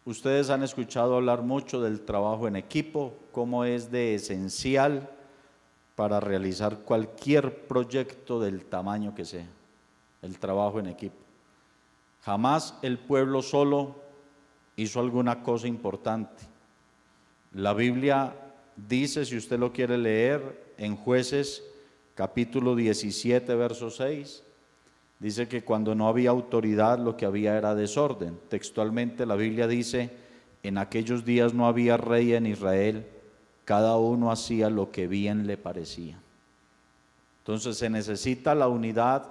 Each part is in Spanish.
Ustedes han escuchado hablar mucho del trabajo en equipo, cómo es de esencial para realizar cualquier proyecto del tamaño que sea, el trabajo en equipo. Jamás el pueblo solo hizo alguna cosa importante. La Biblia dice, si usted lo quiere leer, en Jueces capítulo 17, verso 6, dice que cuando no había autoridad lo que había era desorden. Textualmente la Biblia dice, en aquellos días no había rey en Israel, cada uno hacía lo que bien le parecía. Entonces se necesita la unidad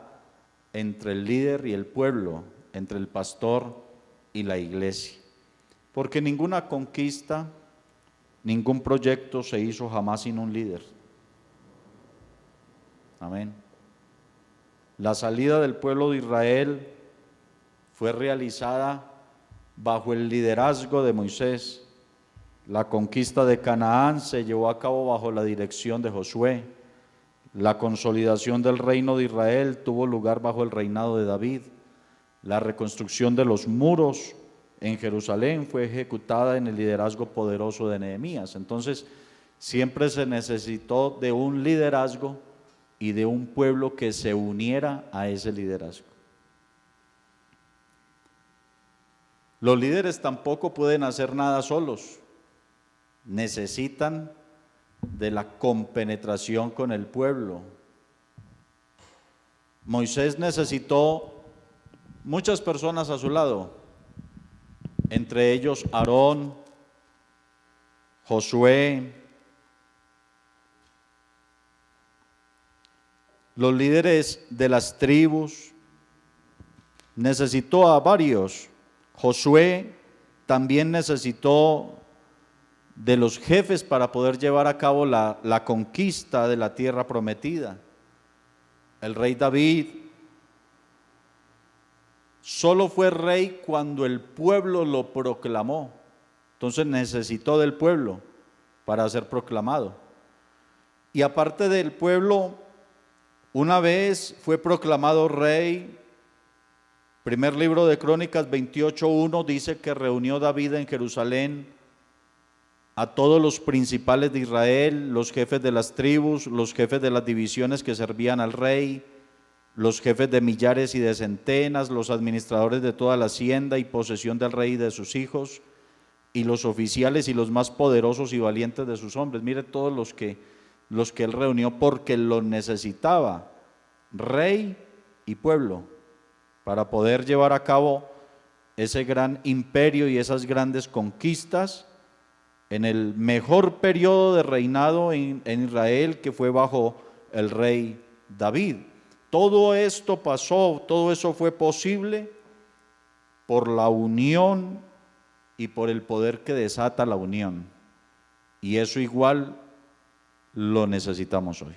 entre el líder y el pueblo, entre el pastor y la iglesia, porque ninguna conquista, ningún proyecto se hizo jamás sin un líder. Amén. La salida del pueblo de Israel fue realizada bajo el liderazgo de Moisés. La conquista de Canaán se llevó a cabo bajo la dirección de Josué. La consolidación del reino de Israel tuvo lugar bajo el reinado de David. La reconstrucción de los muros en Jerusalén fue ejecutada en el liderazgo poderoso de Nehemías. Entonces, siempre se necesitó de un liderazgo y de un pueblo que se uniera a ese liderazgo. Los líderes tampoco pueden hacer nada solos, necesitan de la compenetración con el pueblo. Moisés necesitó muchas personas a su lado, entre ellos Aarón, Josué. Los líderes de las tribus, necesitó a varios. Josué también necesitó de los jefes para poder llevar a cabo la conquista de la tierra prometida. El rey David solo fue rey cuando el pueblo lo proclamó, entonces necesitó del pueblo para ser proclamado. Y aparte del pueblo, una vez fue proclamado rey, primer libro de Crónicas 28:1 dice que reunió David en Jerusalén a todos los principales de Israel, los jefes de las tribus, los jefes de las divisiones que servían al rey, los jefes de millares y de centenas, los administradores de toda la hacienda y posesión del rey y de sus hijos, y los oficiales y los más poderosos y valientes de sus hombres. Mire todos los que él reunió porque los necesitaba, rey y pueblo, para poder llevar a cabo ese gran imperio y esas grandes conquistas en el mejor periodo de reinado en Israel, que fue bajo el rey David. Todo esto pasó, todo eso fue posible por la unión y por el poder que desata la unión. Y eso igual lo necesitamos hoy.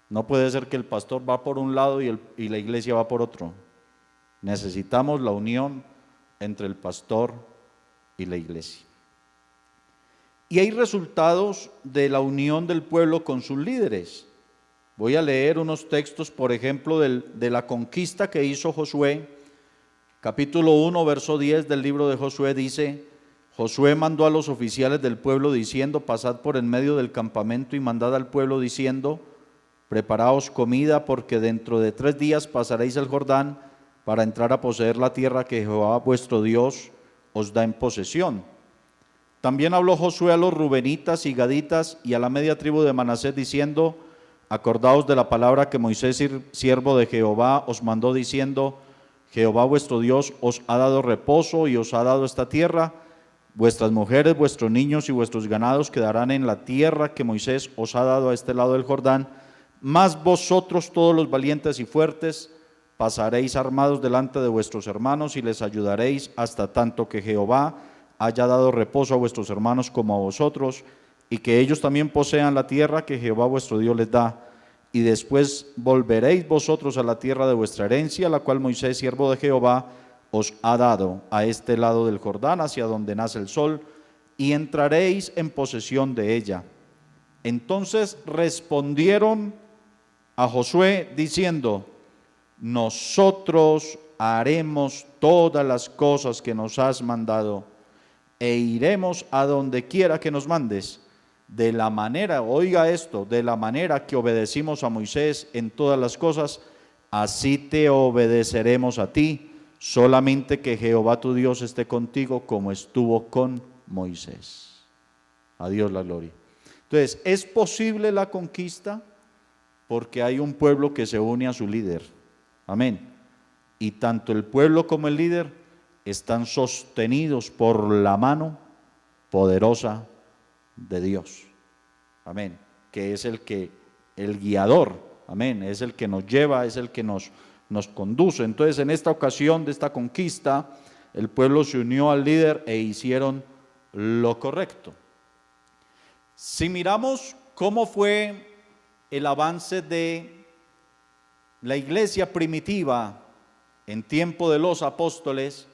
No puede ser que el pastor va por un lado y la iglesia va por otro. Necesitamos la unión entre el pastor y la iglesia. Y hay resultados de la unión del pueblo con sus líderes. Voy a leer unos textos, por ejemplo, de la conquista que hizo Josué. Capítulo 1, verso 10 del libro de Josué dice: Josué mandó a los oficiales del pueblo diciendo: pasad por en medio del campamento y mandad al pueblo diciendo: preparaos comida, porque dentro de 3 días pasaréis el Jordán para entrar a poseer la tierra que Jehová vuestro Dios os da en posesión. También habló Josué a los rubenitas y gaditas y a la media tribu de Manasés diciendo: acordaos de la palabra que Moisés, siervo de Jehová, os mandó diciendo: Jehová vuestro Dios os ha dado reposo y os ha dado esta tierra. Vuestras mujeres, vuestros niños y vuestros ganados quedarán en la tierra que Moisés os ha dado a este lado del Jordán. Mas vosotros, todos los valientes y fuertes, pasaréis armados delante de vuestros hermanos y les ayudaréis hasta tanto que Jehová haya dado reposo a vuestros hermanos como a vosotros, y que ellos también posean la tierra que Jehová vuestro Dios les da. Y después volveréis vosotros a la tierra de vuestra herencia, la cual Moisés, siervo de Jehová, os ha dado a este lado del Jordán, hacia donde nace el sol, y entraréis en posesión de ella. Entonces respondieron a Josué diciendo: nosotros haremos todas las cosas que nos has mandado. e iremos a donde quiera que nos mandes. De la manera, oiga esto, de la manera que obedecimos a Moisés en todas las cosas, así te obedeceremos a ti, solamente que Jehová tu Dios esté contigo como estuvo con Moisés. A Dios la gloria. Entonces, ¿es posible la conquista? Porque hay un pueblo que se une a su líder. Amén. Y tanto el pueblo como el líder están sostenidos por la mano poderosa de Dios. Amén. Que es el guiador. Amén. Es el que nos lleva, es el que nos conduce. Entonces, en esta ocasión de esta conquista, el pueblo se unió al líder e hicieron lo correcto. Si miramos cómo fue el avance de la iglesia primitiva en tiempo de los apóstoles,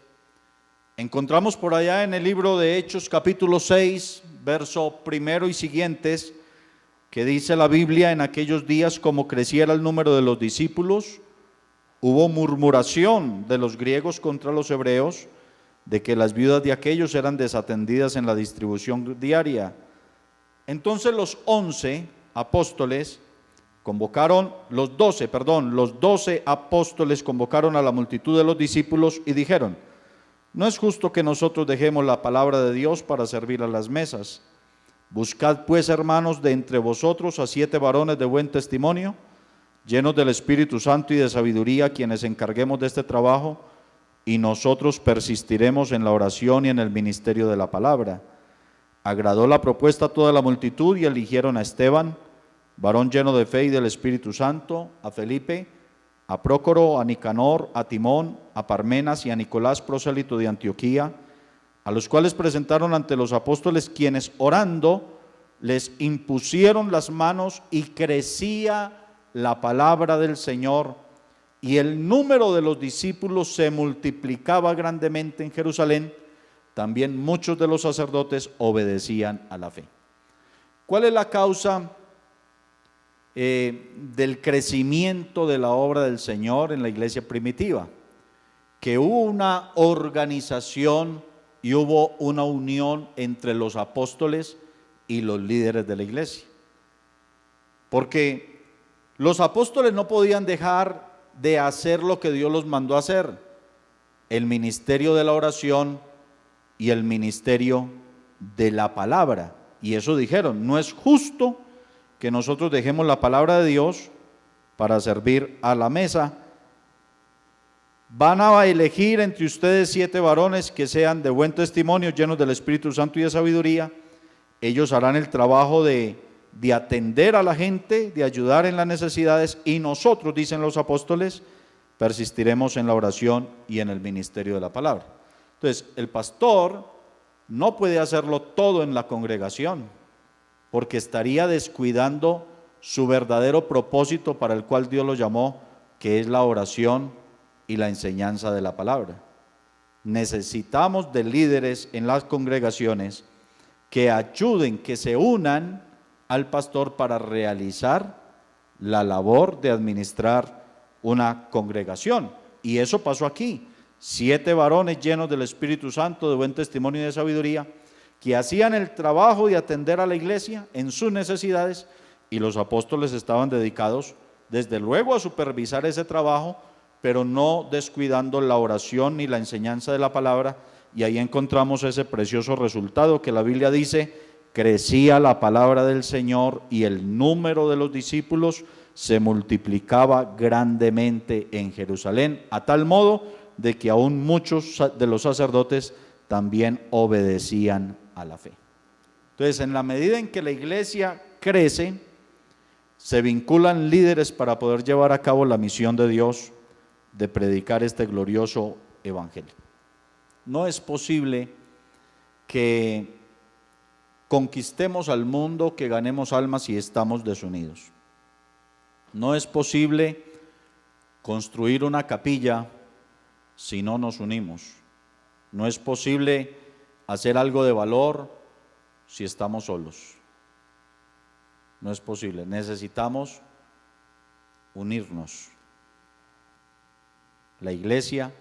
encontramos por allá en el libro de Hechos capítulo 6, verso 1 y siguientes, que dice la Biblia: en aquellos días, como creciera el número de los discípulos, hubo murmuración de los griegos contra los hebreos, de que las viudas de aquellos eran desatendidas en la distribución diaria. Entonces los 12 apóstoles convocaron a la multitud de los discípulos y dijeron: no es justo que nosotros dejemos la palabra de Dios para servir a las mesas. Buscad pues, hermanos, de entre vosotros a 7 varones de buen testimonio, llenos del Espíritu Santo y de sabiduría, quienes encarguemos de este trabajo, y nosotros persistiremos en la oración y en el ministerio de la palabra. Agradó la propuesta a toda la multitud y eligieron a Esteban, varón lleno de fe y del Espíritu Santo, a Felipe, a Prócoro, a Nicanor, a Timón, a Parmenas y a Nicolás, prosélito de Antioquía, a los cuales presentaron ante los apóstoles, quienes orando les impusieron las manos, y crecía la palabra del Señor, y el número de los discípulos se multiplicaba grandemente en Jerusalén. También muchos de los sacerdotes obedecían a la fe. ¿Cuál es la causa del crecimiento de la obra del Señor en la iglesia primitiva? Que hubo una organización y hubo una unión entre los apóstoles y los líderes de la iglesia. Porque los apóstoles no podían dejar de hacer lo que Dios los mandó a hacer: el ministerio de la oración y el ministerio de la palabra. Y eso dijeron: no es justo que nosotros dejemos la palabra de Dios para servir a la mesa. Van a elegir entre ustedes 7 varones que sean de buen testimonio, llenos del Espíritu Santo y de sabiduría. Ellos harán el trabajo de atender a la gente, de ayudar en las necesidades, y nosotros, dicen los apóstoles, persistiremos en la oración y en el ministerio de la palabra. Entonces, el pastor no puede hacerlo todo en la congregación, porque estaría descuidando su verdadero propósito para el cual Dios lo llamó, que es la oración y la enseñanza de la palabra. Necesitamos de líderes en las congregaciones que ayuden, que se unan al pastor para realizar la labor de administrar una congregación. Y eso pasó aquí: 7 varones llenos del Espíritu Santo, de buen testimonio y de sabiduría, que hacían el trabajo de atender a la iglesia en sus necesidades, y los apóstoles estaban dedicados desde luego a supervisar ese trabajo, pero no descuidando la oración ni la enseñanza de la palabra. Y ahí encontramos ese precioso resultado que la Biblia dice: crecía la palabra del Señor y el número de los discípulos se multiplicaba grandemente en Jerusalén, a tal modo de que aún muchos de los sacerdotes también obedecían a la fe. Entonces, en la medida en que la iglesia crece, se vinculan líderes para poder llevar a cabo la misión de Dios de predicar este glorioso evangelio. No es posible que conquistemos al mundo, que ganemos almas si estamos desunidos. No es posible construir una capilla si no nos unimos. No es posible hacer algo de valor si estamos solos. No es posible. Necesitamos unirnos. La iglesia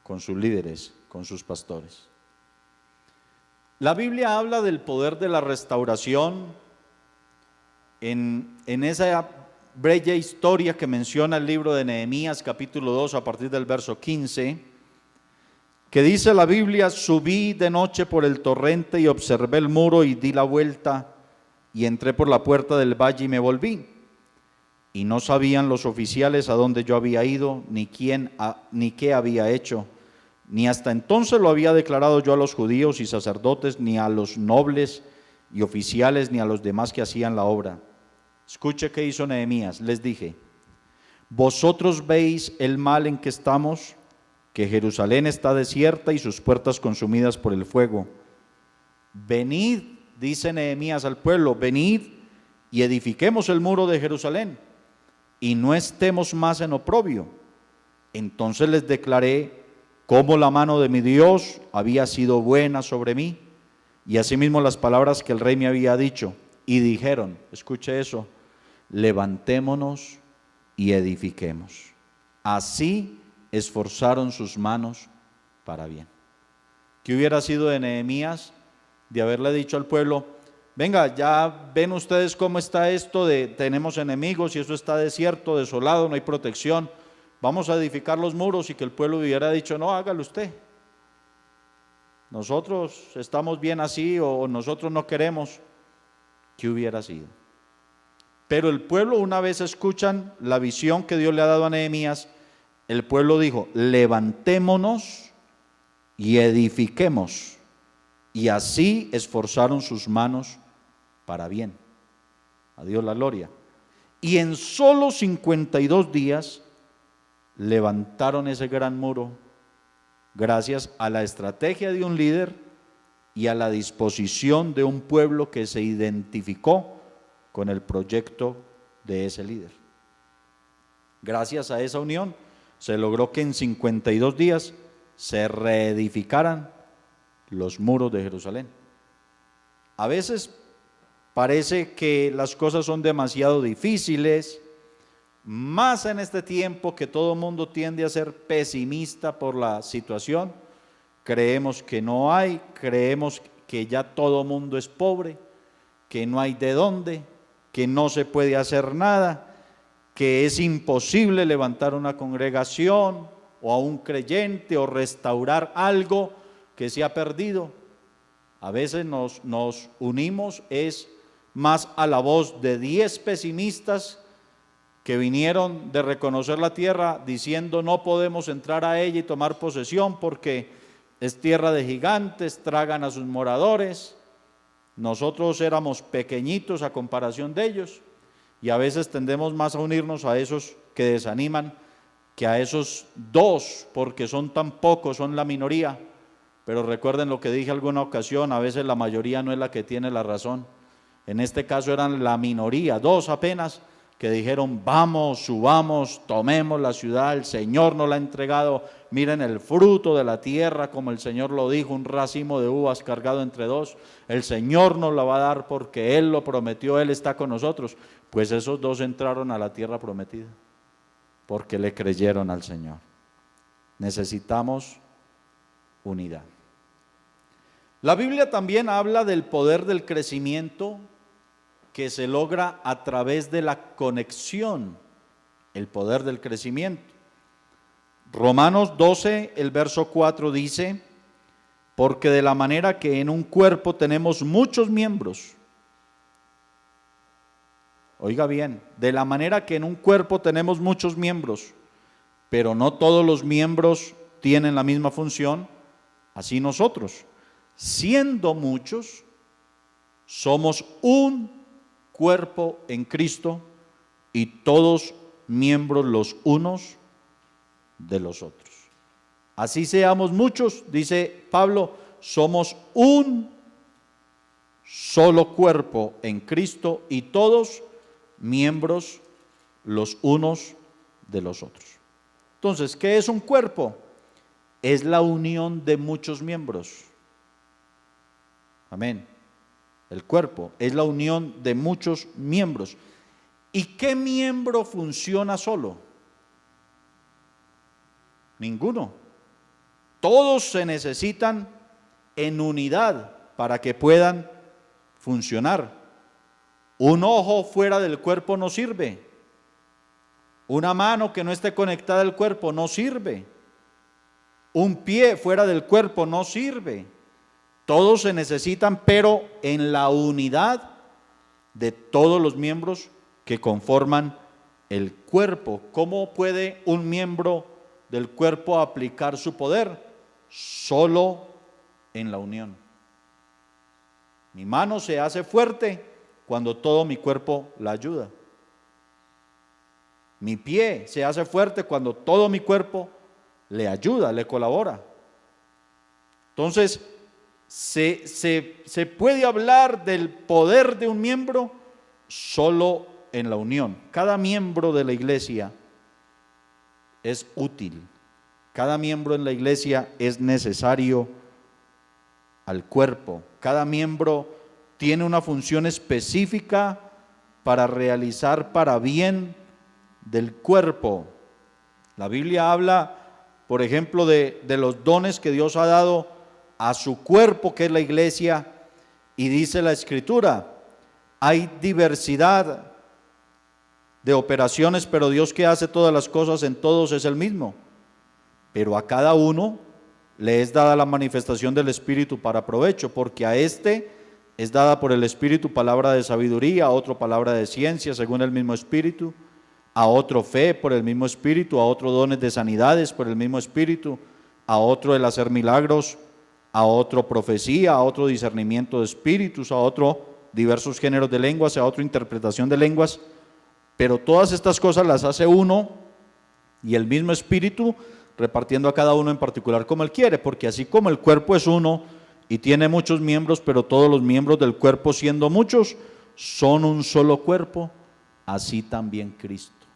con sus líderes, con sus pastores. La Biblia habla del poder de la restauración en esa breve historia que menciona el libro de Nehemías capítulo 2 a partir del verso 15, que dice la Biblia: subí de noche por el torrente y observé el muro y di la vuelta y entré por la puerta del valle y me volví. Y no sabían los oficiales a dónde yo había ido, ni qué había hecho, ni hasta entonces lo había declarado yo a los judíos y sacerdotes, ni a los nobles y oficiales, ni a los demás que hacían la obra. Escuche qué hizo Nehemías. Les dije: vosotros veis el mal en que estamos, que Jerusalén está desierta y sus puertas consumidas por el fuego. Venid, dice Nehemías al pueblo, venid y edifiquemos el muro de Jerusalén, y no estemos más en oprobio. Entonces les declaré cómo la mano de mi Dios había sido buena sobre mí, y asimismo las palabras que el rey me había dicho. Y dijeron, escuche eso: levantémonos y edifiquemos. Así esforzaron sus manos para bien. ¿Qué hubiera sido de Nehemías de haberle dicho al pueblo: venga, ya ven ustedes cómo está esto de tenemos enemigos y eso está desierto, desolado, no hay protección, vamos a edificar los muros? Y que el pueblo hubiera dicho: no, hágalo usted, nosotros estamos bien así, o nosotros no queremos. ¿Qué hubiera sido? Pero el pueblo, una vez escuchan la visión que Dios le ha dado a Nehemías, el pueblo dijo: levantémonos y edifiquemos. Y así esforzaron sus manos para bien. A Dios la gloria. Y en solo 52 días levantaron ese gran muro, gracias a la estrategia de un líder y a la disposición de un pueblo que se identificó con el proyecto de ese líder. Gracias a esa unión se logró que en 52 días se reedificaran los muros de Jerusalén. A veces parece que las cosas son demasiado difíciles, más en este tiempo que todo el mundo tiende a ser pesimista por la situación. Creemos que no hay, creemos que ya todo el mundo es pobre, que no hay de dónde, que no se puede hacer nada, que es imposible levantar una congregación o a un creyente o restaurar algo que se ha perdido. A veces nos unimos es más a la voz de 10 pesimistas que vinieron de reconocer la tierra diciendo: no podemos entrar a ella y tomar posesión porque es tierra de gigantes, tragan a sus moradores. Nosotros éramos pequeñitos a comparación de ellos, y a veces tendemos más a unirnos a esos que desaniman que a esos dos, porque son tan pocos, son la minoría. Pero recuerden lo que dije alguna ocasión: a veces la mayoría no es la que tiene la razón. En este caso eran la minoría, dos apenas, que dijeron: vamos, subamos, tomemos la ciudad, el Señor nos la ha entregado, miren el fruto de la tierra, como el Señor lo dijo, un racimo de uvas cargado entre dos, el Señor nos la va a dar porque Él lo prometió, Él está con nosotros. Pues esos dos entraron a la tierra prometida, porque le creyeron al Señor. Necesitamos unidad. La Biblia también habla del poder del crecimiento que se logra a través de la conexión, el poder del crecimiento. Romanos 12, el verso 4 dice: porque de la manera que en un cuerpo tenemos muchos miembros, oiga bien, de la manera que en un cuerpo tenemos muchos miembros, pero no todos los miembros tienen la misma función, así nosotros, siendo muchos, somos un cuerpo en Cristo y todos miembros los unos de los otros. Así seamos muchos, dice Pablo, somos un solo cuerpo en Cristo y todos miembros los unos de los otros. Entonces, ¿qué es un cuerpo? Es la unión de muchos miembros. Amén. El cuerpo es la unión de muchos miembros. ¿Y qué miembro funciona solo? Ninguno. Todos se necesitan en unidad para que puedan funcionar. Un ojo fuera del cuerpo no sirve. Una mano que no esté conectada al cuerpo no sirve. Un pie fuera del cuerpo no sirve. Todos se necesitan, pero en la unidad de todos los miembros que conforman el cuerpo. ¿Cómo puede un miembro del cuerpo aplicar su poder? Solo en la unión. Mi mano se hace fuerte cuando todo mi cuerpo la ayuda. Mi pie se hace fuerte cuando todo mi cuerpo le ayuda, le colabora. Entonces, se puede hablar del poder de un miembro solo en la unión. Cada miembro de la iglesia es útil. Cada miembro en la iglesia es necesario al cuerpo. Cada miembro tiene una función específica para realizar para bien del cuerpo. La Biblia habla, por ejemplo, de los dones que Dios ha dado a su cuerpo, que es la iglesia, y dice la Escritura: hay diversidad de operaciones, pero Dios, que hace todas las cosas en todos, es el mismo. Pero a cada uno le es dada la manifestación del Espíritu para provecho, porque a este es dada por el Espíritu palabra de sabiduría, a otro palabra de ciencia según el mismo Espíritu, a otro fe por el mismo Espíritu, a otro dones de sanidades por el mismo Espíritu, a otro el hacer milagros, a otro profecía, a otro discernimiento de espíritus, a otro diversos géneros de lenguas, a otro interpretación de lenguas. Pero todas estas cosas las hace uno y el mismo Espíritu, repartiendo a cada uno en particular como Él quiere, porque así como el cuerpo es uno y tiene muchos miembros, pero todos los miembros del cuerpo, siendo muchos, son un solo cuerpo, así también Cristo.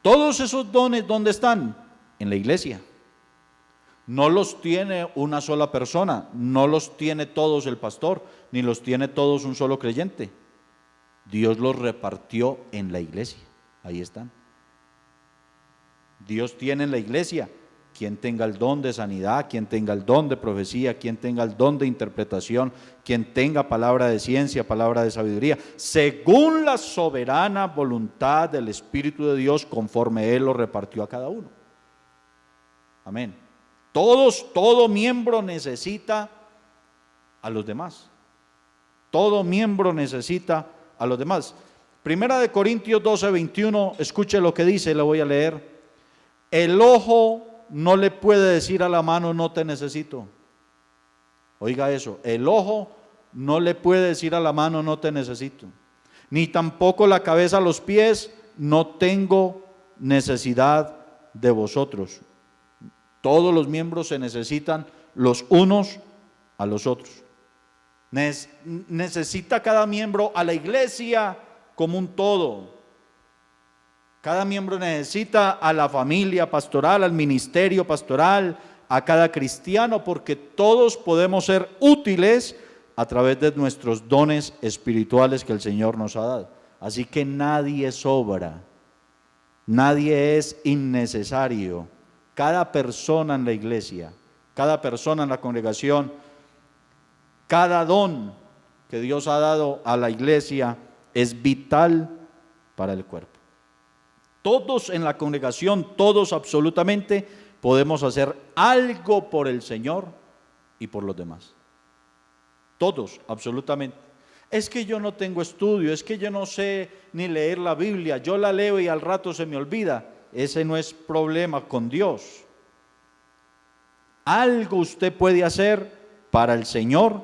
Todos esos dones, ¿dónde están? En la iglesia. No los tiene una sola persona, no los tiene todos el pastor, ni los tiene todos un solo creyente. Dios los repartió en la iglesia, ahí están. Dios tiene en la iglesia quien tenga el don de sanidad, quien tenga el don de profecía, quien tenga el don de interpretación, quien tenga palabra de ciencia, palabra de sabiduría, según la soberana voluntad del Espíritu de Dios, conforme Él lo repartió a cada uno. Amén. Todo miembro necesita a los demás. Todo miembro necesita a los demás. Primera de Corintios 12:21, escuche lo que dice, lo voy a leer. El ojo no le puede decir a la mano: no te necesito. Oiga eso, el ojo no le puede decir a la mano: no te necesito. Ni tampoco la cabeza a los pies: no tengo necesidad de vosotros. Todos los miembros se necesitan los unos a los otros. Necesita cada miembro a la iglesia como un todo. Cada miembro necesita a la familia pastoral, al ministerio pastoral, a cada cristiano, porque todos podemos ser útiles a través de nuestros dones espirituales que el Señor nos ha dado. Así que nadie sobra, nadie es innecesario. Cada persona en la iglesia, cada persona en la congregación, cada don que Dios ha dado a la iglesia es vital para el cuerpo. Todos en la congregación, todos absolutamente, podemos hacer algo por el Señor y por los demás. Todos, absolutamente. Es que yo no tengo estudio, es que yo no sé ni leer la Biblia, yo la leo y al rato se me olvida. Ese no es problema con Dios. Algo usted puede hacer para el Señor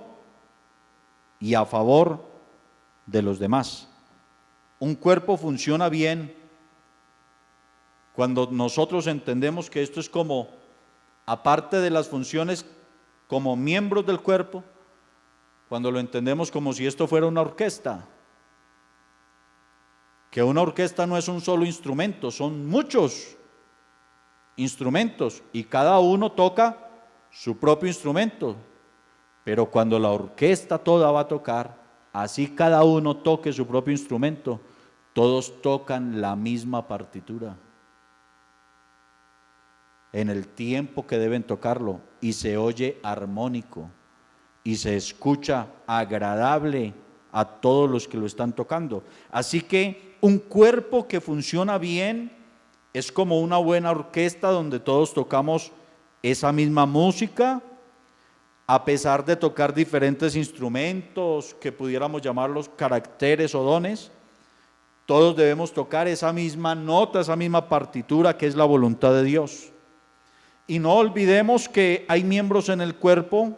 y a favor de los demás. Un cuerpo funciona bien cuando nosotros entendemos que esto es como, aparte de las funciones como miembros del cuerpo, cuando lo entendemos como si esto fuera una orquesta, que una orquesta no es un solo instrumento, son muchos instrumentos y cada uno toca su propio instrumento, pero cuando la orquesta toda va a tocar, así cada uno toque su propio instrumento, todos tocan la misma partitura en el tiempo que deben tocarlo y se oye armónico. y se escucha agradable a todos los que lo están tocando. Así que un cuerpo que funciona bien es como una buena orquesta donde todos tocamos esa misma música, a pesar de tocar diferentes instrumentos que pudiéramos llamarlos caracteres o dones. Todos debemos tocar esa misma nota, esa misma partitura que es la voluntad de Dios. Y no olvidemos que hay miembros en el cuerpo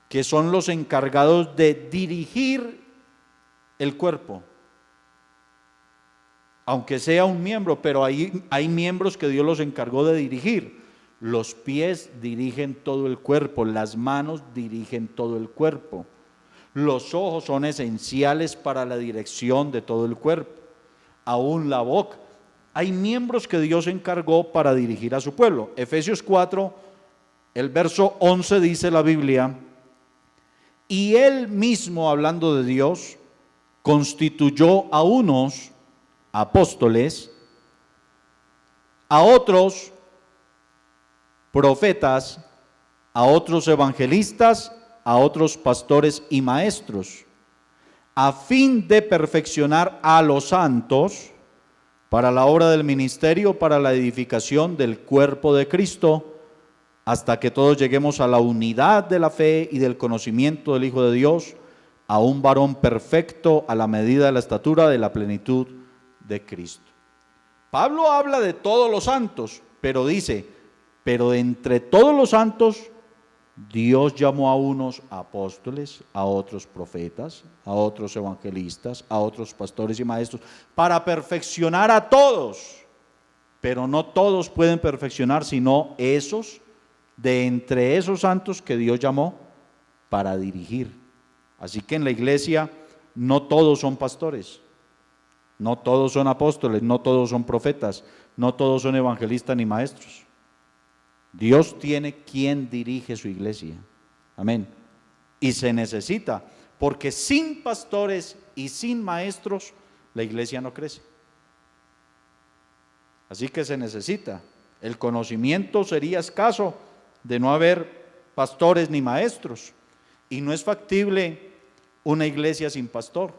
que son los encargados de dirigir el cuerpo. Aunque sea un miembro, pero hay miembros que Dios los encargó de dirigir. Los pies dirigen todo el cuerpo, las manos dirigen todo el cuerpo. Los ojos son esenciales para la dirección de todo el cuerpo. Aún la boca. Hay miembros que Dios encargó para dirigir a su pueblo. Efesios 4, el verso 11 dice la Biblia: y Él mismo, hablando de Dios, constituyó a unos apóstoles, a otros profetas, a otros evangelistas, a otros pastores y maestros, a fin de perfeccionar a los santos para la obra del ministerio, para la edificación del cuerpo de Cristo, hasta que todos lleguemos a la unidad de la fe y del conocimiento del Hijo de Dios, a un varón perfecto a la medida de la estatura de la plenitud de Cristo. Pablo habla de todos los santos, pero dice: pero entre todos los santos Dios llamó a unos apóstoles, a otros profetas, a otros evangelistas, a otros pastores y maestros, para perfeccionar a todos. Pero no todos pueden perfeccionar, sino esos de entre esos santos que Dios llamó para dirigir. Así que en la iglesia no todos son pastores, no todos son apóstoles, no todos son profetas, no todos son evangelistas ni maestros. Dios tiene quien dirige su iglesia. Amén. Y se necesita, porque sin pastores y sin maestros la iglesia no crece. Así que se necesita. El conocimiento sería escaso de no haber pastores ni maestros. Y no es factible una iglesia sin pastor.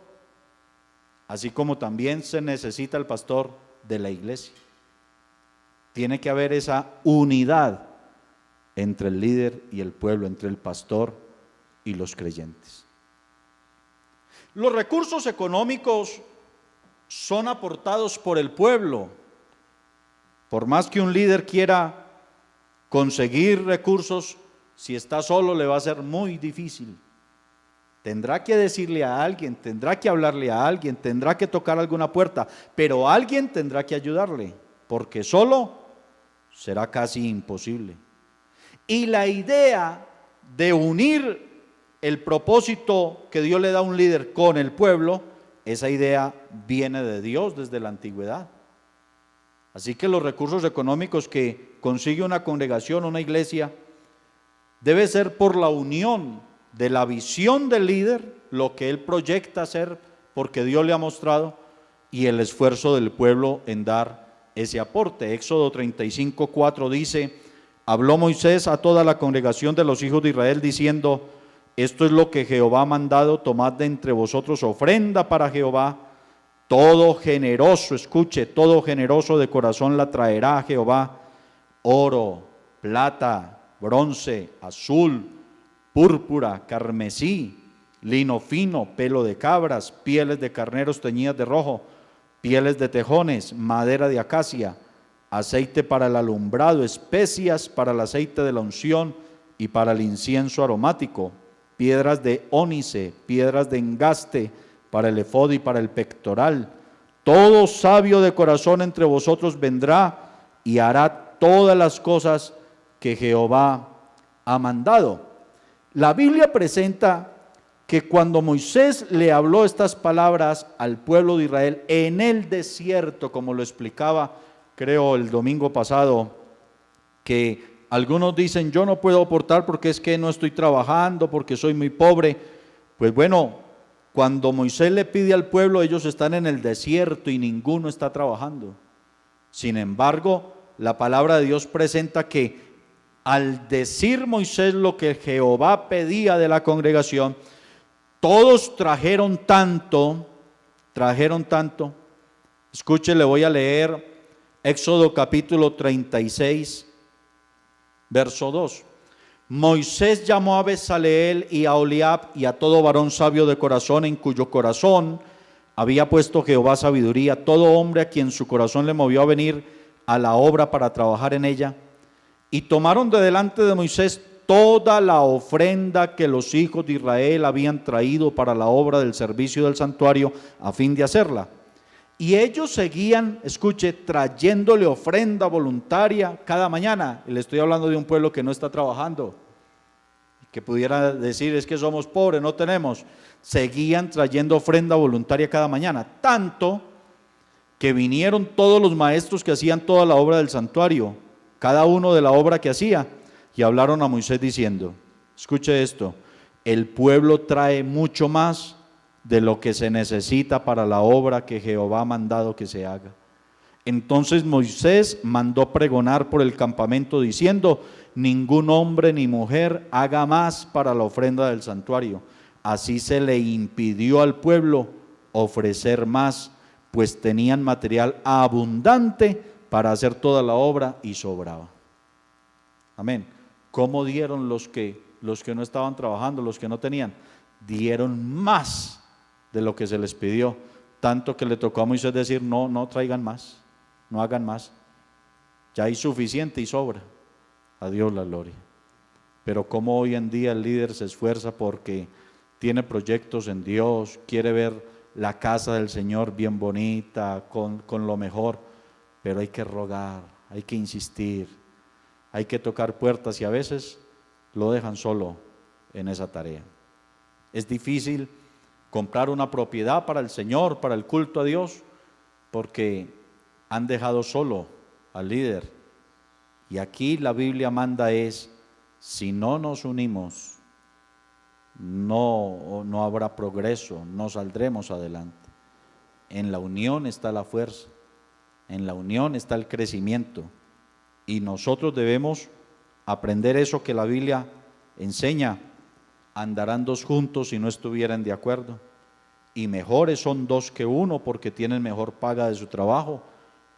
Así como también se necesita el pastor de la iglesia. Tiene que haber esa unidad entre el líder y el pueblo, entre el pastor y los creyentes. Los recursos económicos son aportados por el pueblo. Por más que un líder quiera conseguir recursos, si está solo le va a ser muy difícil. Tendrá que decirle a alguien, tendrá que hablarle a alguien, tendrá que tocar alguna puerta, pero alguien tendrá que ayudarle, porque solo será casi imposible. Y la idea de unir el propósito que Dios le da a un líder con el pueblo, esa idea viene de Dios desde la antigüedad. Así que los recursos económicos que consigue una congregación, una iglesia, debe ser por la unión de la visión del líder, lo que él proyecta hacer porque Dios le ha mostrado, y el esfuerzo del pueblo en dar ese aporte. Éxodo 35:4 dice: habló Moisés a toda la congregación de los hijos de Israel diciendo: esto es lo que Jehová ha mandado, tomad de entre vosotros ofrenda para Jehová, todo generoso, escuche, todo generoso de corazón la traerá a Jehová, oro, plata, bronce, azul, púrpura, carmesí, lino fino, pelo de cabras, pieles de carneros teñidas de rojo, pieles de tejones, madera de acacia, aceite para el alumbrado, especias para el aceite de la unción y para el incienso aromático, piedras de ónice, piedras de engaste para el efod y para el pectoral. Todo sabio de corazón entre vosotros vendrá y hará todas las cosas que Jehová ha mandado. La Biblia presenta que cuando Moisés le habló estas palabras al pueblo de Israel en el desierto, como lo explicaba, creo, el domingo pasado, que algunos dicen: yo no puedo aportar porque es que no estoy trabajando, porque soy muy pobre. Pues bueno, cuando Moisés le pide al pueblo, ellos están en el desierto y ninguno está trabajando. Sin embargo, la palabra de Dios presenta que Al decir Moisés lo que Jehová pedía de la congregación, todos trajeron tanto. Escuche, le voy a leer Éxodo capítulo 36, verso 2. Moisés llamó a Bezaleel y a Oliab y a todo varón sabio de corazón, en cuyo corazón había puesto Jehová sabiduría, todo hombre a quien su corazón le movió a venir a la obra para trabajar en ella. Y tomaron de delante de Moisés toda la ofrenda que los hijos de Israel habían traído para la obra del servicio del santuario, a fin de hacerla. Y ellos seguían, escuche, trayéndole ofrenda voluntaria cada mañana. Y le estoy hablando de un pueblo que no está trabajando, que pudiera decir, es que somos pobres, no tenemos. Seguían trayendo ofrenda voluntaria cada mañana, tanto que vinieron todos los maestros que hacían toda la obra del santuario, cada uno de la obra que hacía, y hablaron a Moisés diciendo, escuche esto, el pueblo trae mucho más de lo que se necesita para la obra que Jehová ha mandado que se haga. Entonces Moisés mandó pregonar por el campamento diciendo, ningún hombre ni mujer haga más para la ofrenda del santuario. Así se le impidió al pueblo ofrecer más, pues tenían material abundante para hacer toda la obra y sobraba. Amén. ¿Cómo dieron los que no estaban trabajando, los que no tenían? Dieron más de lo que se les pidió, tanto que le tocó a Moisés decir, no traigan más, no hagan más, ya hay suficiente y sobra. A Dios la gloria. Pero como hoy en día el líder se esfuerza porque tiene proyectos en Dios, quiere ver la casa del Señor bien bonita, con lo mejor, pero hay que rogar, hay que insistir, hay que tocar puertas y a veces lo dejan solo en esa tarea. Es difícil comprar una propiedad para el Señor, para el culto a Dios, porque han dejado solo al líder. Y aquí la Biblia manda es, si no nos unimos, no habrá progreso, no saldremos adelante. En la unión está la fuerza, en la unión está el crecimiento, y nosotros debemos aprender eso que la Biblia enseña. Andarán dos juntos si no estuvieran de acuerdo, y mejores son dos que uno porque tienen mejor paga de su trabajo.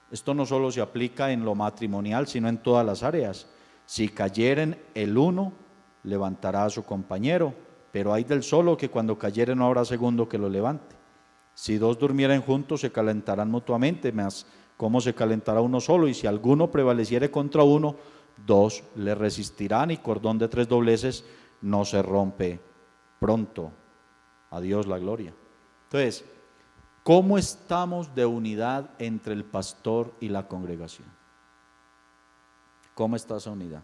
Esto no solo se aplica en lo matrimonial, sino en todas las áreas. Si cayeren el uno, levantará a su compañero, pero hay del solo que cuando cayere no habrá segundo que lo levante. Si dos durmieren juntos, se calentarán mutuamente, mas ¿cómo se calentará uno solo? Y si alguno prevaleciere contra uno, dos le resistirán, y cordón de tres dobleces no se rompe pronto. A Dios la gloria. Entonces, ¿cómo estamos de unidad entre el pastor y la congregación? ¿Cómo está esa unidad?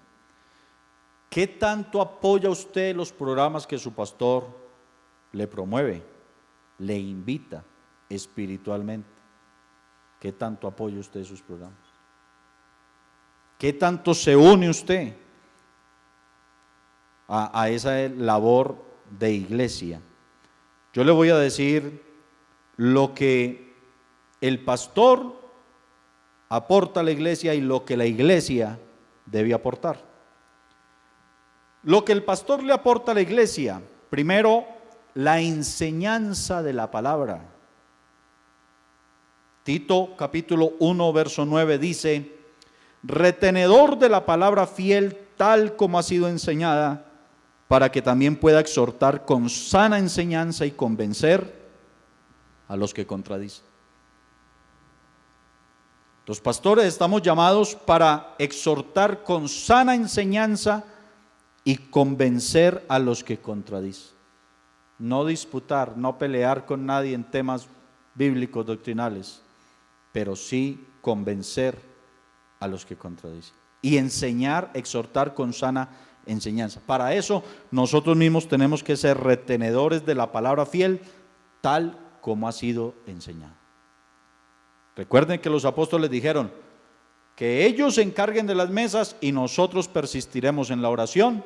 ¿Qué tanto apoya usted los programas que su pastor le promueve, le invita espiritualmente? ¿Qué tanto apoya usted sus programas? ¿Qué tanto se une usted a esa labor de iglesia? Yo le voy a decir lo que el pastor aporta a la iglesia y lo que la iglesia debe aportar. Lo que el pastor le aporta a la iglesia, primero, la enseñanza de la palabra. Tito capítulo 1 verso 9 dice, retenedor de la palabra fiel tal como ha sido enseñada, para que también pueda exhortar con sana enseñanza y convencer a los que contradicen. Los pastores estamos llamados para exhortar con sana enseñanza y convencer a los que contradicen. No disputar, no pelear con nadie en temas bíblicos doctrinales, pero sí convencer a los que contradicen. Y enseñar, exhortar con sana enseñanza. Para eso nosotros mismos tenemos que ser retenedores de la palabra fiel tal como ha sido enseñado. Recuerden que los apóstoles dijeron que ellos se encarguen de las mesas y nosotros persistiremos en la oración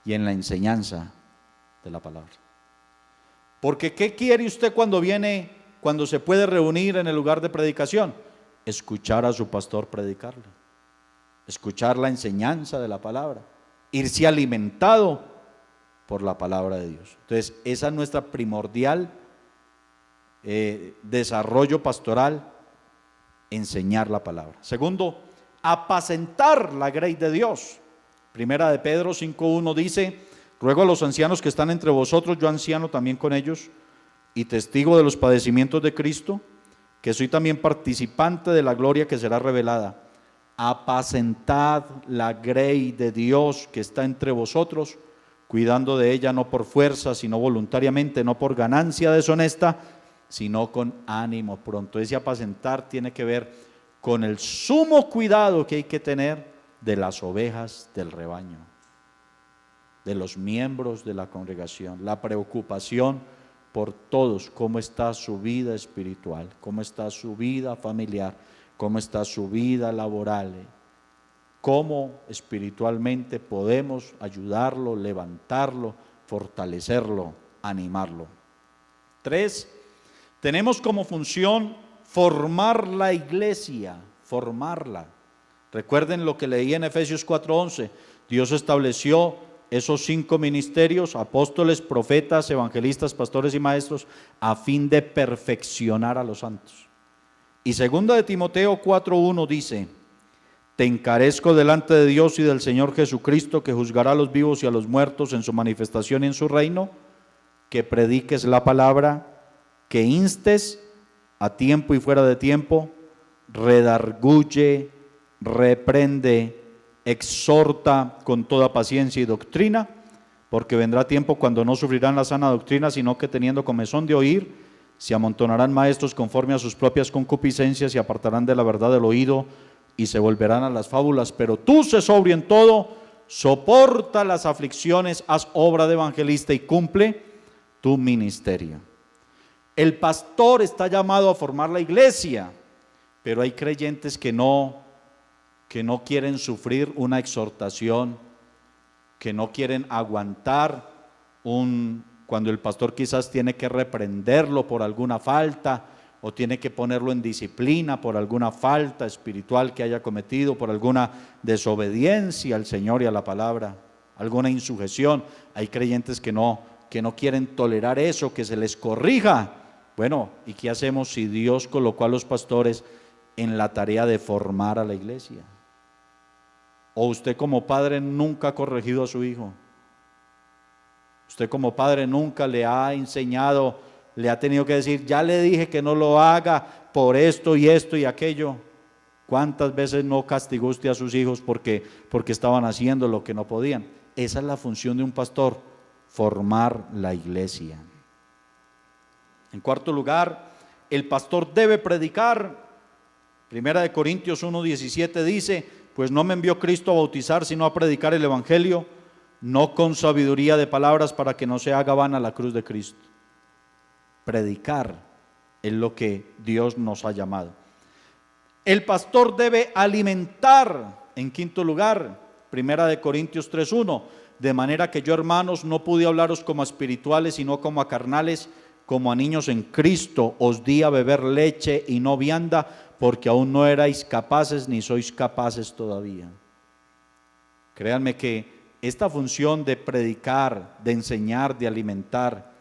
y en la enseñanza de la palabra. Porque ¿qué quiere usted cuando se puede reunir en el lugar de predicación? Escuchar a su pastor predicarle. escuchar la enseñanza de la palabra, irse alimentado por la palabra de Dios. Entonces, esa es nuestra primordial desarrollo pastoral, enseñar la palabra. Segundo, apacentar la grey de Dios. Primera de Pedro 5:1 dice: ruego a los ancianos que están entre vosotros, yo anciano también con ellos, y testigo de los padecimientos de Cristo, que soy también participante de la gloria que será revelada. Apacentad la grey de Dios que está entre vosotros, cuidando de ella no por fuerza, sino voluntariamente, no por ganancia deshonesta, sino con ánimo pronto. Ese apacentar tiene que ver con el sumo cuidado que hay que tener de las ovejas del rebaño, de los miembros de la congregación, la preocupación por todos, cómo está su vida espiritual, cómo está su vida familiar, cómo está su vida laboral, cómo espiritualmente podemos ayudarlo, levantarlo, fortalecerlo, animarlo. 3, tenemos como función formar la iglesia, formarla. Recuerden lo que leí en Efesios 4:11, Dios estableció esos 5 ministerios: apóstoles, profetas, evangelistas, pastores y maestros, a fin de perfeccionar a los santos. Y segunda de Timoteo 4:1 dice: te encarezco delante de Dios y del Señor Jesucristo, que juzgará a los vivos y a los muertos en su manifestación y en su reino, que prediques la palabra, que instes a tiempo y fuera de tiempo, redarguye, reprende, exhorta con toda paciencia y doctrina, porque vendrá tiempo cuando no sufrirán la sana doctrina, sino que teniendo comezón de oír, se amontonarán maestros conforme a sus propias concupiscencias y apartarán de la verdad del oído y se volverán a las fábulas. Pero tú, sé sobrio en todo, soporta las aflicciones, haz obra de evangelista y cumple tu ministerio. El pastor está llamado a formar la iglesia, pero hay creyentes que no quieren sufrir una exhortación, que no quieren aguantar cuando el pastor quizás tiene que reprenderlo por alguna falta, o tiene que ponerlo en disciplina por alguna falta espiritual que haya cometido, por alguna desobediencia al Señor y a la palabra, alguna insujeción. Hay creyentes que no quieren tolerar eso, que se les corrija. Bueno, ¿y qué hacemos si Dios colocó a los pastores en la tarea de formar a la iglesia? ¿O usted como padre nunca ha corregido a su hijo? ¿Usted como padre nunca le ha enseñado, le ha tenido que decir, ya le dije que no lo haga por esto y esto y aquello? ¿Cuántas veces no castigó usted a sus hijos porque estaban haciendo lo que no podían? Esa es la función de un pastor, formar la iglesia. En cuarto lugar, el pastor debe predicar. Primera de Corintios 1:17 dice: pues no me envió Cristo a bautizar, sino a predicar el evangelio, no con sabiduría de palabras, para que no se haga vana la cruz de Cristo. Predicar es lo que Dios nos ha llamado. El pastor debe alimentar. En quinto lugar, Primera de Corintios 3:1, de manera que yo, hermanos, no pude hablaros como a espirituales, sino como a carnales, como a niños en Cristo, os di a beber leche y no vianda, porque aún no erais capaces, ni sois capaces todavía. Créanme que esta función de predicar, de enseñar, de alimentar,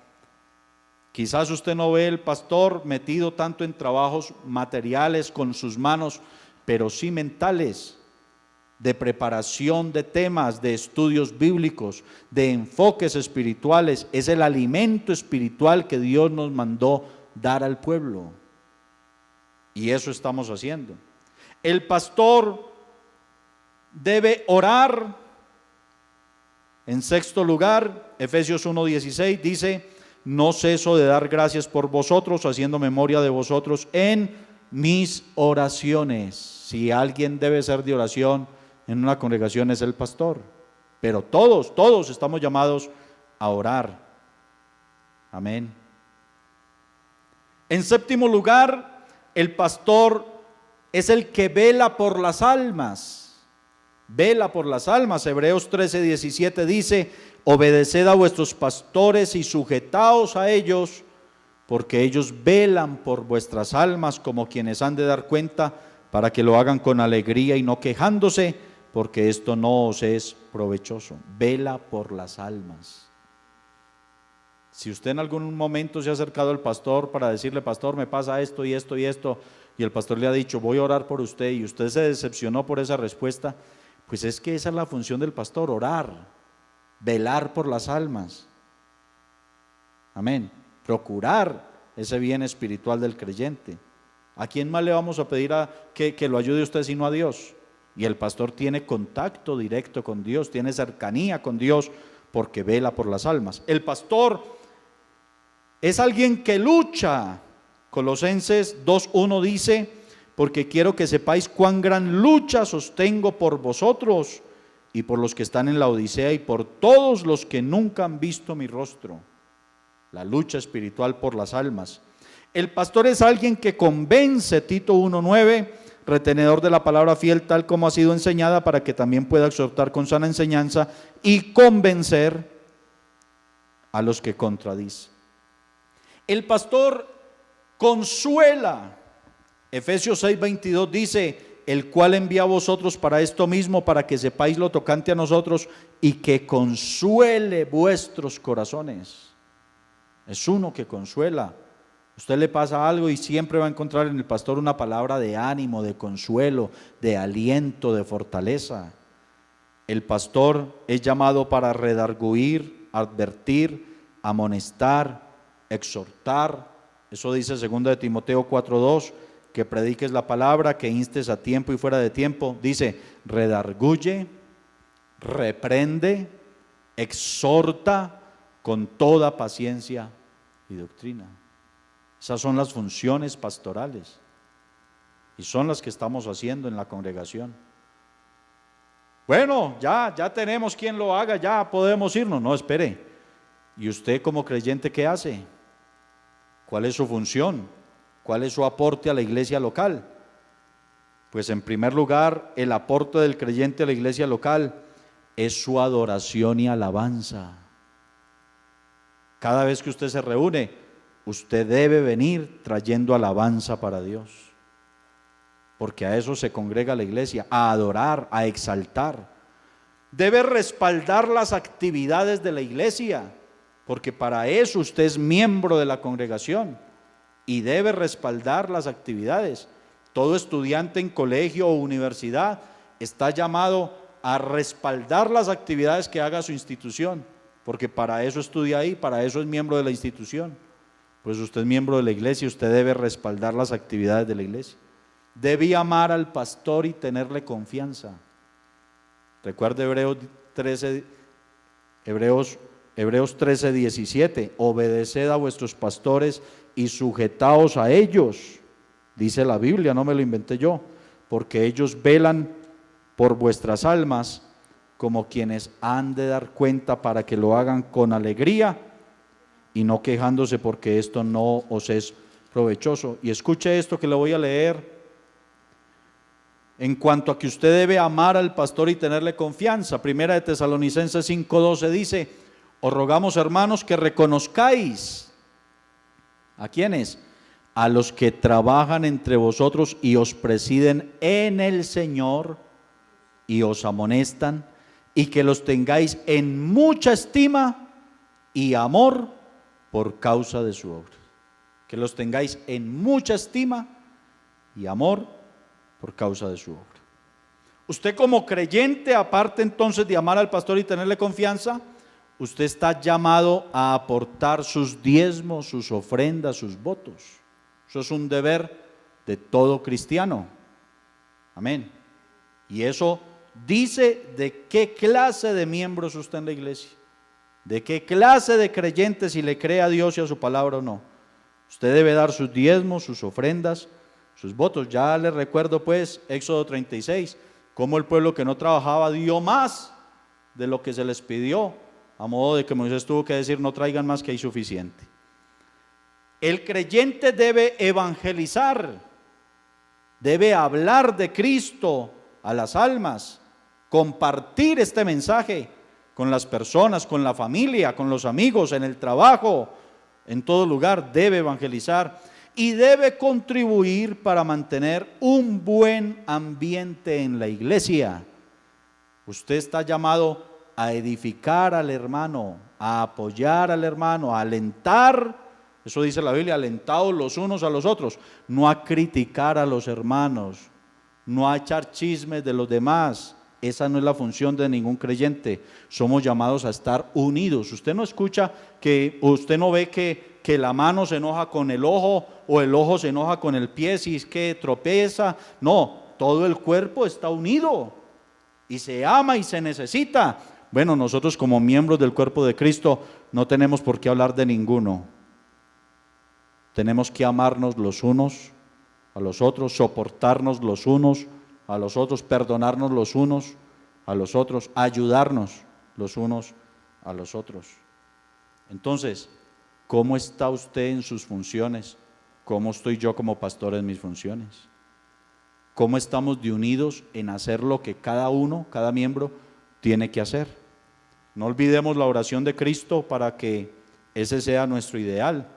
quizás usted no ve el pastor metido tanto en trabajos materiales con sus manos, pero sí mentales, de preparación de temas, de estudios bíblicos, de enfoques espirituales. Es el alimento espiritual que Dios nos mandó dar al pueblo, y eso estamos haciendo. El pastor debe orar. En sexto lugar, Efesios 1:16 dice: no ceso de dar gracias por vosotros, haciendo memoria de vosotros en mis oraciones. Si alguien debe ser de oración en una congregación, es el pastor. Pero todos estamos llamados a orar. Amén. En séptimo lugar, el pastor es el que vela por las almas. Vela por las almas. Hebreos 13:17 dice: obedeced a vuestros pastores y sujetaos a ellos, porque ellos velan por vuestras almas como quienes han de dar cuenta, para que lo hagan con alegría y no quejándose, porque esto no os es provechoso. Vela por las almas. Si usted en algún momento se ha acercado al pastor para decirle: pastor, me pasa esto y esto y esto, y el pastor le ha dicho: voy a orar por usted, y usted se decepcionó por esa respuesta, pues es que esa es la función del pastor: orar, velar por las almas. Amén. Procurar ese bien espiritual del creyente. ¿A quién más le vamos a pedir que lo ayude usted sino a Dios? Y el pastor tiene contacto directo con Dios, tiene cercanía con Dios, porque vela por las almas. El pastor es alguien que lucha. Colosenses 2:1 dice: porque quiero que sepáis cuán gran lucha sostengo por vosotros y por los que están en la Odisea y por todos los que nunca han visto mi rostro. La lucha espiritual por las almas. El pastor es alguien que convence, Tito 1:9, retenedor de la palabra fiel tal como ha sido enseñada, para que también pueda exhortar con sana enseñanza y convencer a los que contradicen. El pastor consuela. Efesios 6:22 dice: el cual envía a vosotros para esto mismo, para que sepáis lo tocante a nosotros y que consuele vuestros corazones. Es uno que consuela. Usted le pasa algo y siempre va a encontrar en el pastor una palabra de ánimo, de consuelo, de aliento, de fortaleza. El pastor es llamado para redarguir, advertir, amonestar, exhortar. Eso dice 2 Timoteo 4:2, que prediques la palabra, que instes a tiempo y fuera de tiempo. Dice: redarguye, reprende, exhorta con toda paciencia y doctrina. Esas son las funciones pastorales y son las que estamos haciendo en la congregación. Bueno, ya tenemos quien lo haga, ya podemos irnos. No, espere. ¿Y usted como creyente qué hace? ¿Cuál es su función? ¿Cuál es su aporte a la iglesia local? Pues en primer lugar, el aporte del creyente a la iglesia local es su adoración y alabanza. Cada vez que usted se reúne, usted debe venir trayendo alabanza para Dios, porque a eso se congrega la iglesia, a adorar, a exaltar. Debe respaldar las actividades de la iglesia, porque para eso usted es miembro de la congregación y debe respaldar las actividades. Todo estudiante en colegio o universidad está llamado a respaldar las actividades que haga su institución, porque para eso estudia ahí, para eso es miembro de la institución. Pues usted es miembro de la iglesia, usted debe respaldar las actividades de la iglesia. Debe amar al pastor y tenerle confianza. Recuerde Hebreos 13:17, obedeced a vuestros pastores y sujetaos a ellos, dice la Biblia, no me lo inventé yo, porque ellos velan por vuestras almas como quienes han de dar cuenta, para que lo hagan con alegría y no quejándose, porque esto no os es provechoso. Y escuche esto que le voy a leer. En cuanto a que usted debe amar al pastor y tenerle confianza, Primera de Tesalonicenses 5:12 dice: os rogamos, hermanos, que reconozcáis. ¿A quiénes? A los que trabajan entre vosotros y os presiden en el Señor y os amonestan, y que los tengáis en mucha estima y amor por causa de su obra. Que los tengáis en mucha estima y amor por causa de su obra. Usted como creyente, aparte entonces de amar al pastor y tenerle confianza, usted está llamado a aportar sus diezmos, sus ofrendas, sus votos. Eso es un deber de todo cristiano. Amén. Y eso dice de qué clase de miembros usted en la iglesia, de qué clase de creyente, si le cree a Dios y a su palabra o no. Usted debe dar sus diezmos, sus ofrendas, sus votos. Ya les recuerdo pues Éxodo 36, cómo el pueblo que no trabajaba dio más de lo que se les pidió, a modo de que Moisés tuvo que decir: no traigan más, que hay suficiente. El creyente debe evangelizar, debe hablar de Cristo a las almas, compartir este mensaje con las personas, con la familia, con los amigos, en el trabajo, en todo lugar. Debe evangelizar y debe contribuir para mantener un buen ambiente en la iglesia. Usted está llamado a edificar al hermano, a apoyar al hermano, a alentar. Eso dice la Biblia, alentados los unos a los otros. No a criticar a los hermanos, no a echar chismes de los demás. Esa no es la función de ningún creyente. Somos llamados a estar unidos. Usted no escucha usted no ve que la mano se enoja con el ojo o el ojo se enoja con el pie si es que tropeza. No, todo el cuerpo está unido y se ama y se necesita. Bueno, nosotros como miembros del cuerpo de Cristo no tenemos por qué hablar de ninguno. Tenemos que amarnos los unos a los otros, soportarnos los unos a los otros, perdonarnos los unos a los otros, ayudarnos los unos a los otros. Entonces, ¿cómo está usted en sus funciones? ¿Cómo estoy yo como pastor en mis funciones? ¿Cómo estamos de unidos en hacer lo que cada uno, cada miembro tiene que hacer? No olvidemos la oración de Cristo para que ese sea nuestro ideal.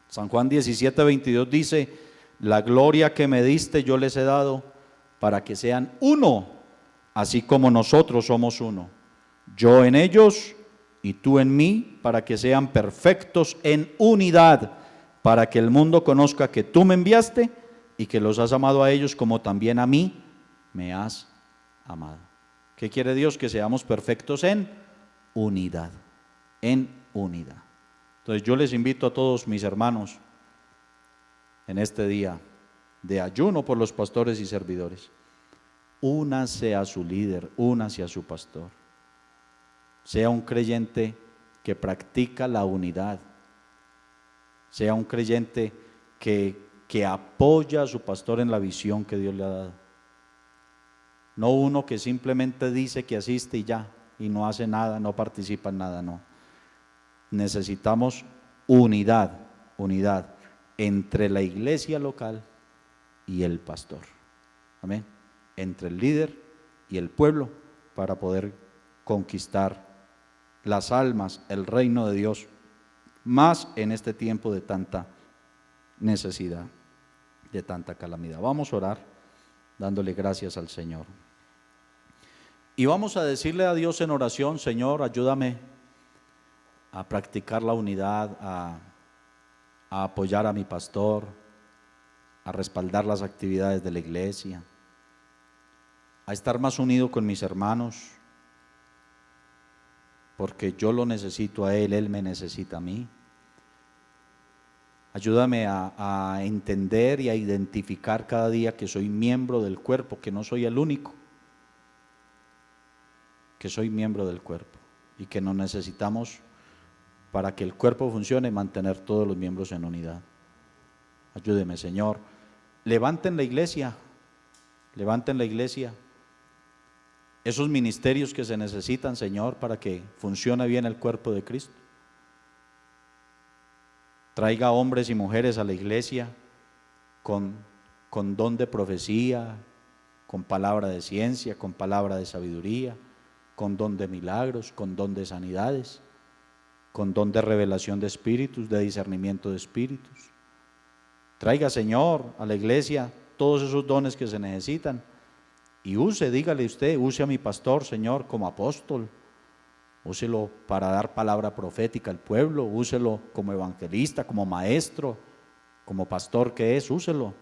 San Juan 17:22 dice: la gloria que me diste yo les he dado para que sean uno, así como nosotros somos uno. Yo en ellos y tú en mí, para que sean perfectos en unidad, para que el mundo conozca que tú me enviaste y que los has amado a ellos como también a mí me has amado. ¿Qué quiere Dios? Que seamos perfectos en unidad, en unidad. Entonces yo les invito a todos mis hermanos en este día de ayuno por los pastores y servidores: únase a su líder, únase a su pastor. Sea un creyente que practica la unidad, sea un creyente que apoya a su pastor en la visión que Dios le ha dado. No uno que simplemente dice que asiste y ya, y no hace nada, no participa en nada, no. Necesitamos unidad entre la iglesia local y el pastor. Amén. Entre el líder y el pueblo, para poder conquistar las almas, el reino de Dios, más en este tiempo de tanta necesidad, de tanta calamidad. Vamos a orar dándole gracias al Señor. Y vamos a decirle a Dios en oración: Señor, ayúdame a practicar la unidad, a apoyar a mi pastor, a respaldar las actividades de la iglesia, a estar más unido con mis hermanos, porque yo lo necesito a él me necesita a mí. Ayúdame a entender y a identificar cada día que soy miembro del cuerpo, que no soy el único, que soy miembro del cuerpo y que nos necesitamos para que el cuerpo funcione, mantener todos los miembros en unidad. Ayúdeme, Señor. Levanten la iglesia, esos ministerios que se necesitan, Señor, para que funcione bien el cuerpo de Cristo. Traiga hombres y mujeres a la iglesia con don de profecía, con palabra de ciencia, con palabra de sabiduría, con don de milagros, con don de sanidades, con don de revelación de espíritus, de discernimiento de espíritus. Traiga, Señor, a la iglesia todos esos dones que se necesitan y dígale usted, use a mi pastor, Señor, como apóstol, úselo para dar palabra profética al pueblo, úselo como evangelista, como maestro, como pastor que es, úselo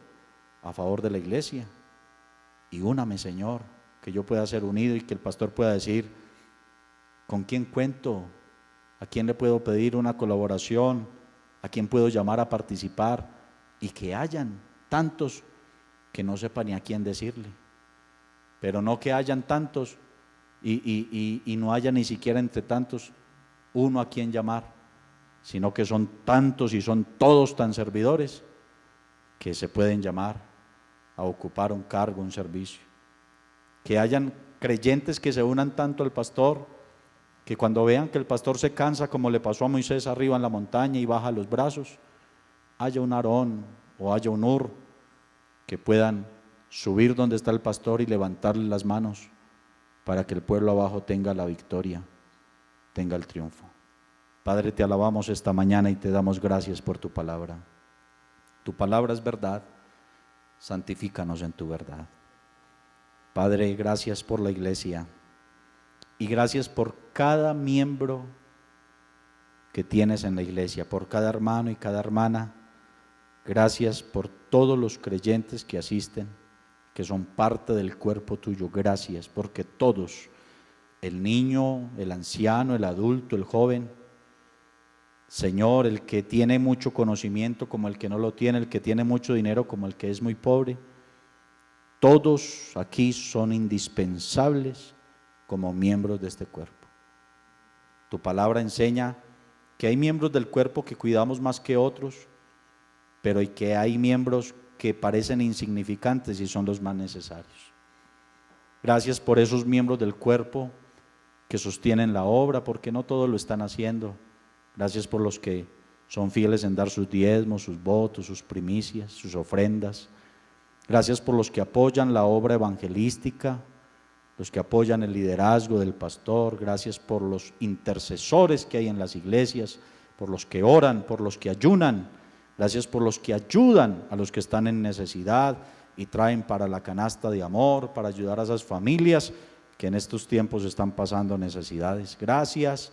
a favor de la iglesia. Y úname, Señor, que yo pueda ser unido y que el pastor pueda decir: ¿con quién cuento? ¿A quién le puedo pedir una colaboración? ¿A quién puedo llamar a participar? Y que hayan tantos que no sepan ni a quién decirle, pero no que hayan tantos y no haya ni siquiera entre tantos uno a quien llamar, sino que son tantos y son todos tan servidores que se pueden llamar a ocupar un cargo, un servicio. Que hayan creyentes que se unan tanto al pastor, que cuando vean que el pastor se cansa, como le pasó a Moisés arriba en la montaña y baja los brazos, haya un Aarón o haya un Hur que puedan subir donde está el pastor y levantarle las manos para que el pueblo abajo tenga la victoria, tenga el triunfo. Padre, te alabamos esta mañana y te damos gracias por tu palabra. Tu palabra es verdad, santifícanos en tu verdad. Padre, gracias por la iglesia, Y gracias por cada miembro que tienes en la iglesia, por cada hermano y cada hermana. Gracias por todos los creyentes que asisten, que son parte del cuerpo tuyo. Gracias, porque todos, el niño, el anciano, el adulto, el joven, Señor, el que tiene mucho conocimiento como el que no lo tiene, el que tiene mucho dinero como el que es muy pobre, todos aquí son indispensables como miembros de este cuerpo. Tu palabra enseña que hay miembros del cuerpo que cuidamos más que otros, pero que hay miembros que parecen insignificantes y son los más necesarios. Gracias por esos miembros del cuerpo que sostienen la obra, porque no todos lo están haciendo. Gracias por los que son fieles en dar sus diezmos, sus votos, sus primicias, sus ofrendas. Gracias por los que apoyan la obra evangelística, los que apoyan el liderazgo del pastor. Gracias por los intercesores que hay en las iglesias, por los que oran, por los que ayunan. Gracias por los que ayudan a los que están en necesidad y traen para la canasta de amor, para ayudar a esas familias que en estos tiempos están pasando necesidades. Gracias,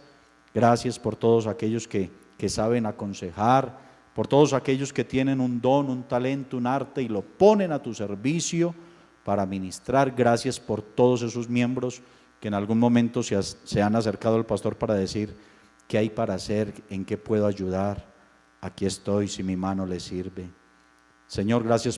gracias por todos aquellos que saben aconsejar, por todos aquellos que tienen un don, un talento, un arte y lo ponen a tu servicio para ministrar. Gracias por todos esos miembros que en algún momento se han acercado al pastor para decir: ¿qué hay para hacer? ¿En qué puedo ayudar? Aquí estoy si mi mano le sirve. Señor, gracias